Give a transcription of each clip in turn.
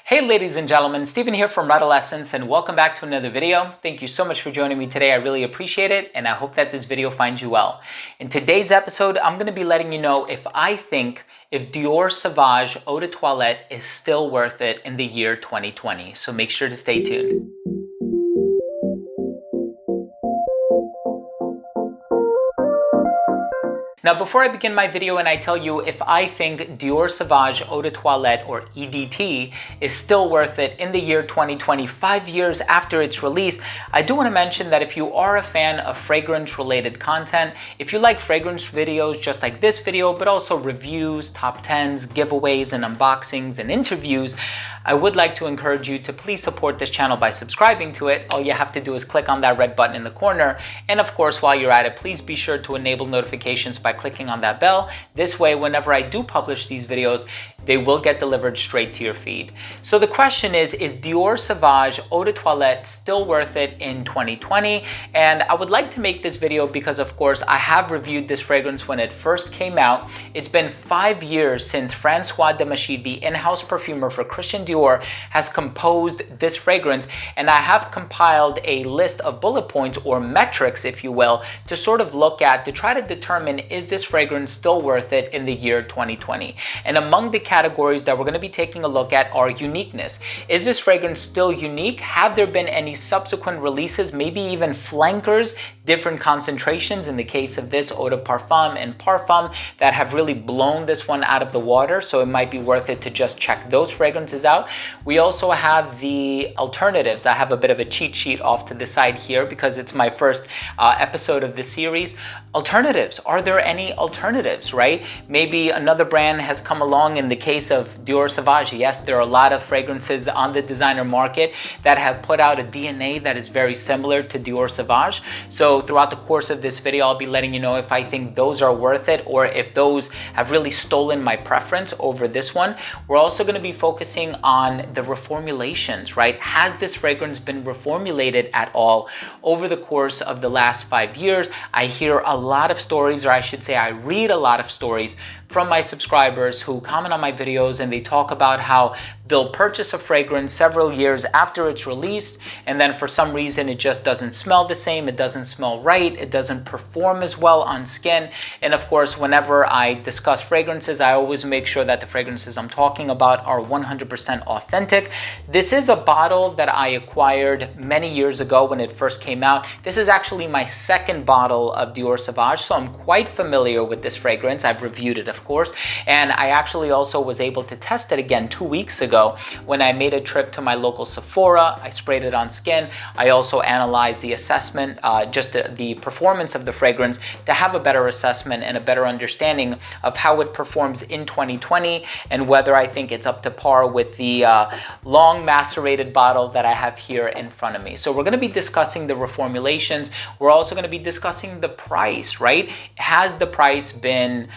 Hey ladies and gentlemen, Stephen here from Redolessence and welcome back to another video. Thank you so much for joining me today. I really appreciate it and I hope that this video finds you well. In today's episode, I'm going to be letting you know if Dior Sauvage Eau De Toilette is still worth it in the year 2020. So make sure to stay tuned. Now, before I begin my video and I tell you if I think Dior Sauvage Eau De Toilette, or EDT, is still worth it in the year 2020, 5 years after its release, I do want to mention that if you are a fan of fragrance-related content, if you like fragrance videos just like this video, but also reviews, top 10s, giveaways, and unboxings and interviews, I would like to encourage you to please support this channel by subscribing to it. All you have to do is click on that red button in the corner. And of course, while you're at it, please be sure to enable notifications by clicking on that bell. This way, whenever I do publish these videos, they will get delivered straight to your feed. So the question is Dior Sauvage Eau De Toilette still worth it in 2020? And I would like to make this video because, of course, I have reviewed this fragrance when it first came out. It's been 5 years since François Demachy, the in-house perfumer for Christian Dior, has composed this fragrance, and I have compiled a list of bullet points or metrics, if you will, to sort of look at to try to determine, is this fragrance still worth it in the year 2020? And among the categories that we're going to be taking a look at are uniqueness. Is this fragrance still unique? Have there been any subsequent releases, maybe even flankers, different concentrations in the case of this Eau de Parfum and Parfum, that have really blown this one out of the water? So it might be worth it to just check those fragrances out. We also have the alternatives. I have a bit of a cheat sheet off to the side here because it's my first episode of this series. Alternatives. Are there any alternatives, right? Maybe another brand has come along. In the case of Dior Sauvage, yes, there are a lot of fragrances on the designer market that have put out a DNA that is very similar to Dior Sauvage. So throughout the course of this video, I'll be letting you know if I think those are worth it or if those have really stolen my preference over this one. We're also going to be focusing on the reformulations, right? Has this fragrance been reformulated at all over the course of the last 5 years? I hear a lot of stories, or I should say I read a lot of stories from my subscribers who comment on my videos, and they talk about how they'll purchase a fragrance several years after it's released, and then for some reason it just doesn't smell the same, it doesn't smell right, it doesn't perform as well on skin. And of course, whenever I discuss fragrances, I always make sure that the fragrances I'm talking about are 100% authentic. This is a bottle that I acquired many years ago when it first came out. This is actually my second bottle of Dior Sauvage, so I'm quite familiar with this fragrance. I've reviewed it, of course, and I actually also was able to test it again 2 weeks ago when I made a trip to my local Sephora. I sprayed it on skin. I also analyzed the assessment, just the performance of the fragrance, to have a better assessment and a better understanding of how it performs in 2020 and whether I think it's up to par with the long macerated bottle that I have here in front of me. So we're going to be discussing the reformulations. We're also going to be discussing the price, right? Has the price been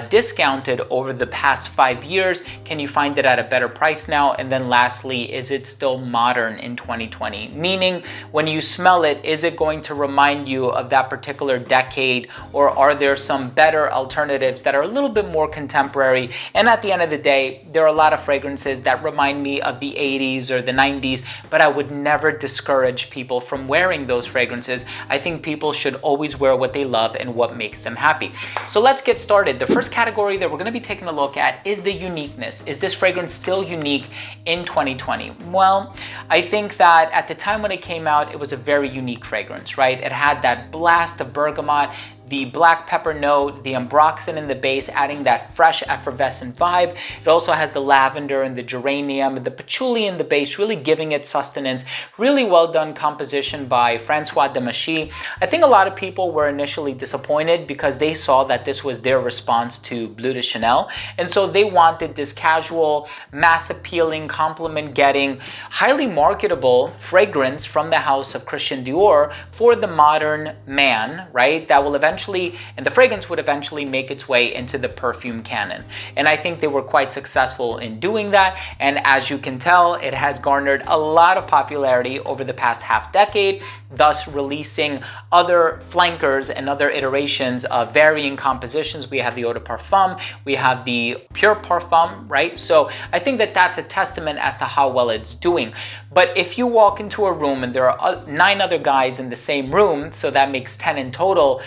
discounted over the past 5 years? Can you find it at a better price now? And then lastly, is it still modern in 2020? Meaning, when you smell it, is it going to remind you of that particular decade, or are there some better alternatives that are a little bit more contemporary? And at the end of the day, there are a lot of fragrances that remind me of the 80s or the 90s, but I would never discourage people from wearing those fragrances. I think people should always wear what they love and what makes them happy. So let's get started. The first category that we're going to be taking a look at is the uniqueness. Is this fragrance still unique in 2020? Well, I think that at the time when it came out, it was a very unique fragrance, right? It had that blast of bergamot, the black pepper note, the ambroxan in the base, adding that fresh effervescent vibe. It also has the lavender and the geranium and the patchouli in the base, really giving it sustenance. Really well done composition by François Demachy. I think a lot of people were initially disappointed because they saw that this was their response to Bleu de Chanel. And so they wanted this casual, mass appealing, compliment getting, highly marketable fragrance from the house of Christian Dior for the modern man, right? That will eventually eventually, and the fragrance would eventually make its way into the perfume canon. And I think they were quite successful in doing that. And as you can tell, it has garnered a lot of popularity over the past half decade, thus releasing other flankers and other iterations of varying compositions. We have the Eau de Parfum, we have the Pure Parfum, right? So I think that that's a testament as to how well it's doing. But if you walk into a room and there are 9 other guys in the same room, so that makes 10 in total,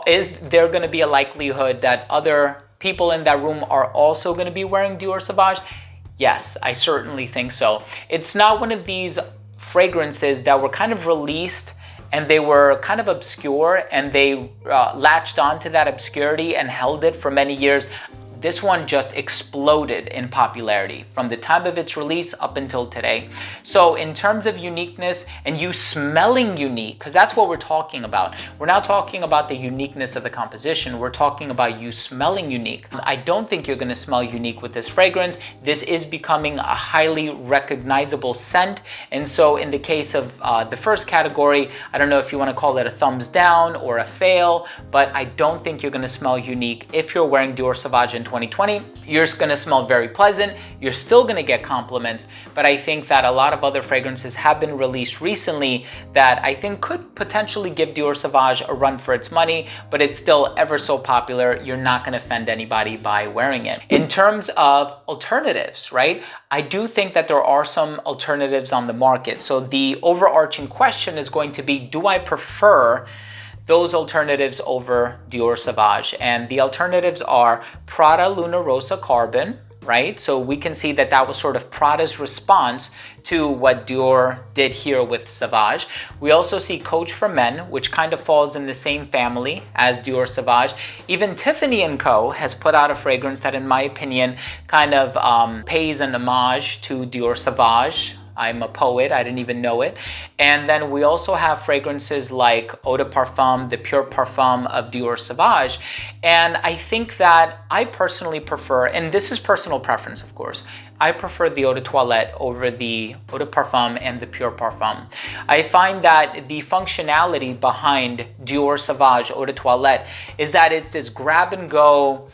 is there going to be a likelihood that other people in that room are also going to be wearing Dior Sauvage? Yes, I certainly think so. It's not one of these fragrances that were kind of released and they were kind of obscure and they latched onto that obscurity and held it for many years. This one just exploded in popularity from the time of its release up until today. So in terms of uniqueness and you smelling unique, because that's what we're talking about. We're not talking about the uniqueness of the composition. We're talking about you smelling unique. I don't think you're going to smell unique with this fragrance. This is becoming a highly recognizable scent. And so in the case of the first category, I don't know if you want to call it a thumbs down or a fail, but I don't think you're going to smell unique if you're wearing Dior Sauvage in 2020. You're going to smell very pleasant. You're still going to get compliments, but I think that a lot of other fragrances have been released recently that I think could potentially give Dior Sauvage a run for its money, but it's still ever so popular. You're not going to offend anybody by wearing it. In terms of alternatives, right? I do think that there are some alternatives on the market. So the overarching question is going to be, do I prefer those alternatives over Dior Sauvage? And the alternatives are Prada Luna Rossa Carbon, right? So we can see that that was sort of Prada's response to what Dior did here with Sauvage. We also see Coach for Men, which kind of falls in the same family as Dior Sauvage. Even Tiffany & Co. has put out a fragrance that, in my opinion, kind of pays an homage to Dior Sauvage. I'm a poet, I didn't even know it. And then we also have fragrances like Eau de Parfum, the Pure Parfum of Dior Sauvage. And I think that I personally prefer, and this is personal preference, of course, I prefer the Eau de Toilette over the Eau de Parfum and the Pure Parfum. I find that the functionality behind Dior Sauvage Eau de Toilette is that it's this grab and go,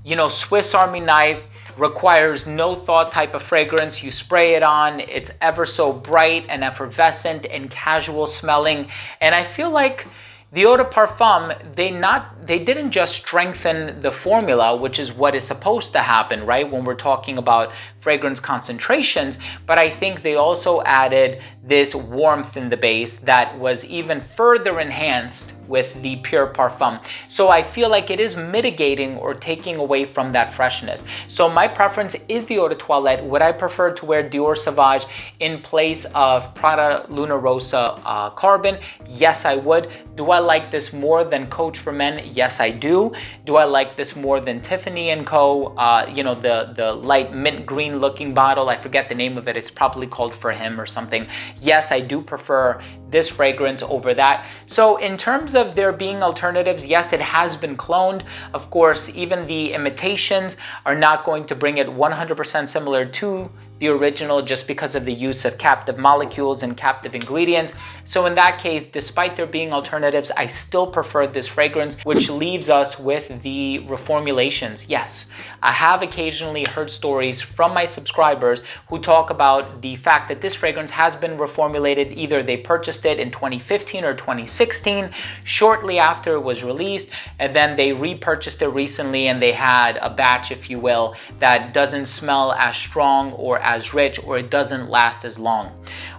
you know, Swiss Army knife, requires no thought type of fragrance. You spray it on, it's ever so bright and effervescent and casual smelling. And I feel like the Eau de Parfum, they didn't just strengthen the formula, which is what is supposed to happen, right? When we're talking about fragrance concentrations, but I think they also added this warmth in the base that was even further enhanced with the Pure Parfum. So I feel like it is mitigating or taking away from that freshness. So my preference is the Eau de Toilette. Would I prefer to wear Dior Sauvage in place of Prada Luna Rossa Carbon? Yes, I would. Do I like this more than Coach for Men? Yes, I do. Do I like this more than Tiffany & Co.? You know, the light mint green looking bottle. I forget the name of it. It's probably called For Him or something. Yes, I do prefer this fragrance over that. So in terms of there being alternatives, yes, it has been cloned. Of course, even the imitations are not going to bring it 100% similar to the original just because of the use of captive molecules and captive ingredients. So in that case, despite there being alternatives, I still prefer this fragrance, which leaves us with the reformulations. Yes, I have occasionally heard stories from my subscribers who talk about the fact that this fragrance has been reformulated. Either they purchased it in 2015 or 2016, shortly after it was released, and then they repurchased it recently and they had a batch, if you will, that doesn't smell as strong or as rich, or it doesn't last as long.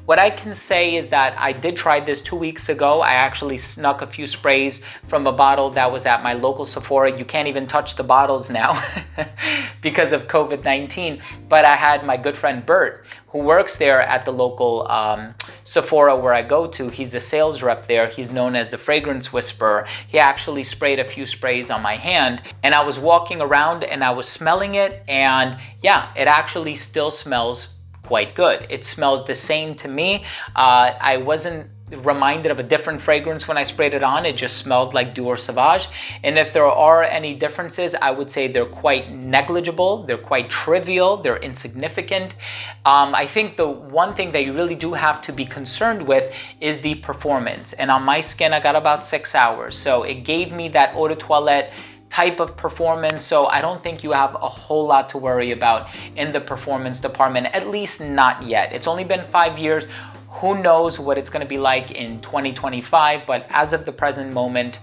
What I can say is that I did try this 2 weeks ago. I actually snuck a few sprays from a bottle that was at my local Sephora. You can't even touch the bottles now because of COVID-19. But I had my good friend Bert, who works there at the local Sephora where I go to. He's the sales rep there. He's known as the Fragrance Whisperer. He actually sprayed a few sprays on my hand, and I was walking around and I was smelling it, and yeah, it actually still smells quite good. It smells the same to me. I wasn't reminded of a different fragrance when I sprayed it on. It just smelled like Dior Sauvage. And if there are any differences, I would say they're quite negligible, they're quite trivial, they're insignificant. I think the one thing that you really do have to be concerned with is the performance. And on my skin, I got about 6 hours. So it gave me that Eau De Toilette type of performance, so I don't think you have a whole lot to worry about in the performance department, at least not yet. It's only been 5 years. Who knows what it's going to be like in 2025, but as of the present moment,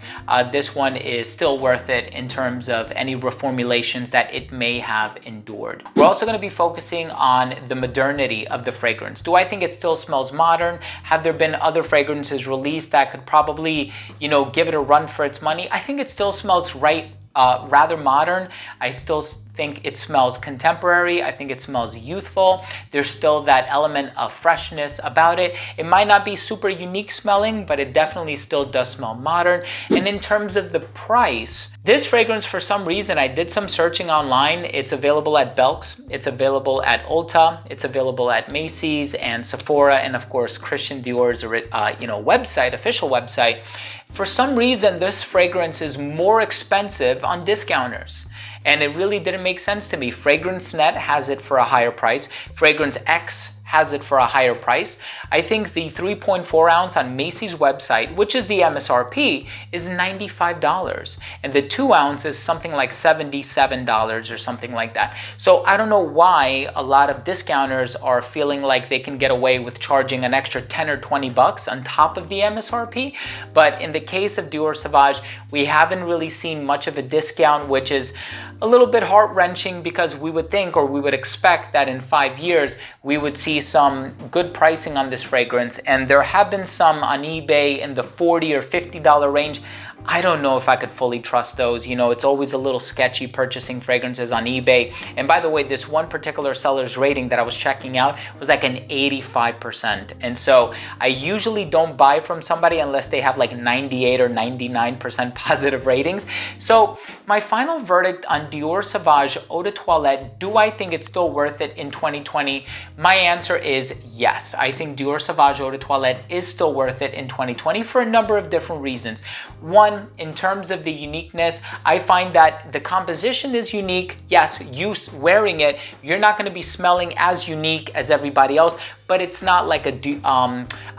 this one is still worth it in terms of any reformulations that it may have endured. We're also going to be focusing on the modernity of the fragrance. Do I think it still smells modern? Have there been other fragrances released that could probably, give it a run for its money? I think it still smells rather modern. I still think it smells contemporary. I think it smells youthful. There's still that element of freshness about it. It might not be super unique smelling, but it definitely still does smell modern. And in terms of the price, this fragrance, for some reason, I did some searching online. It's available at Belk's, it's available at Ulta, it's available at Macy's and Sephora, and of course, Christian Dior's website, official website. For some reason, this fragrance is more expensive on discounters. And it really didn't make sense to me. FragranceNet has it for a higher price. Fragrance X has it for a higher price. I think the 3.4 ounce on Macy's website, which is the MSRP, is $95. And the 2 ounce is something like $77 or something like that. So I don't know why a lot of discounters are feeling like they can get away with charging an extra 10 or 20 bucks on top of the MSRP. But in the case of Dior Sauvage, we haven't really seen much of a discount, which is a little bit heart-wrenching because we would think, or we would expect, that in 5 years we would see some good pricing on this fragrance. And there have been some on eBay in the $40 or $50 range. I don't know if I could fully trust those. It's always a little sketchy purchasing fragrances on eBay. And by the way, this one particular seller's rating that I was checking out was like an 85%. And so I usually don't buy from somebody unless they have like 98 or 99% positive ratings. So my final verdict on Dior Sauvage Eau De Toilette, do I think it's still worth it in 2020? My answer is yes. I think Dior Sauvage Eau De Toilette is still worth it in 2020 for a number of different reasons. One, in terms of the uniqueness, I find that the composition is unique. Yes, you wearing it, you're not going to be smelling as unique as everybody else, but it's not like a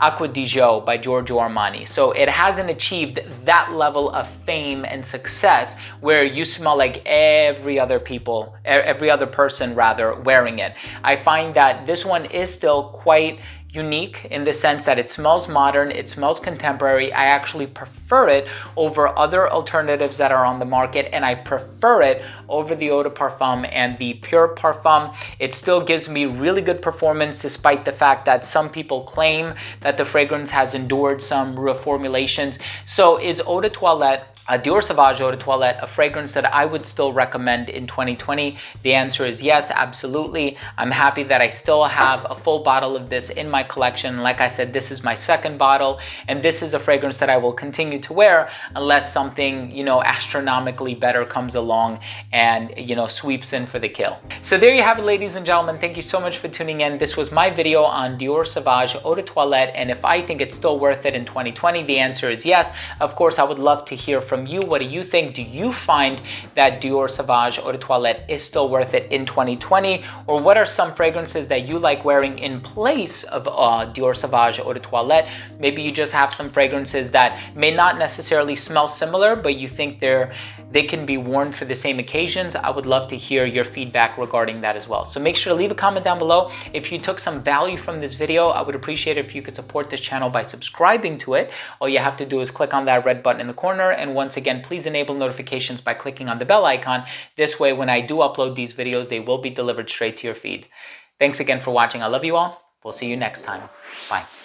Acqua di Gio by Giorgio Armani. So it hasn't achieved that level of fame and success where you smell like every other person wearing it. I find that this one is still quite unique in the sense that it smells modern, it smells contemporary. I actually prefer it over other alternatives that are on the market, and I prefer it over the Eau de Parfum and the Pure Parfum. It still gives me really good performance despite the fact that some people claim that the fragrance has endured some reformulations. So is Eau De Toilette, Dior Sauvage Eau De Toilette, a fragrance that I would still recommend in 2020? The answer is yes, absolutely. I'm happy that I still have a full bottle of this in my collection. Like I said, this is my second bottle, and this is a fragrance that I will continue to wear unless something, astronomically better comes along and, sweeps in for the kill. So there you have it, ladies and gentlemen. Thank you so much for tuning in. This was my video on Dior Sauvage Eau De Toilette, and if I think it's still worth it in 2020, the answer is yes. Of course, I would love to hear from you. What do you think? Do you find that Dior Sauvage Eau De Toilette is still worth it in 2020? Or what are some fragrances that you like wearing in place of Dior Sauvage Eau De Toilette? Maybe you just have some fragrances that may not necessarily smell similar, but you think they can be worn for the same occasions. I would love to hear your feedback regarding that as well. So make sure to leave a comment down below. If you took some value from this video, I would appreciate it if you could support this channel by subscribing to it. All you have to do is click on that red button in the corner. And once again, please enable notifications by clicking on the bell icon. This way, when I do upload these videos, they will be delivered straight to your feed. Thanks again for watching. I love you all. We'll see you next time. Bye.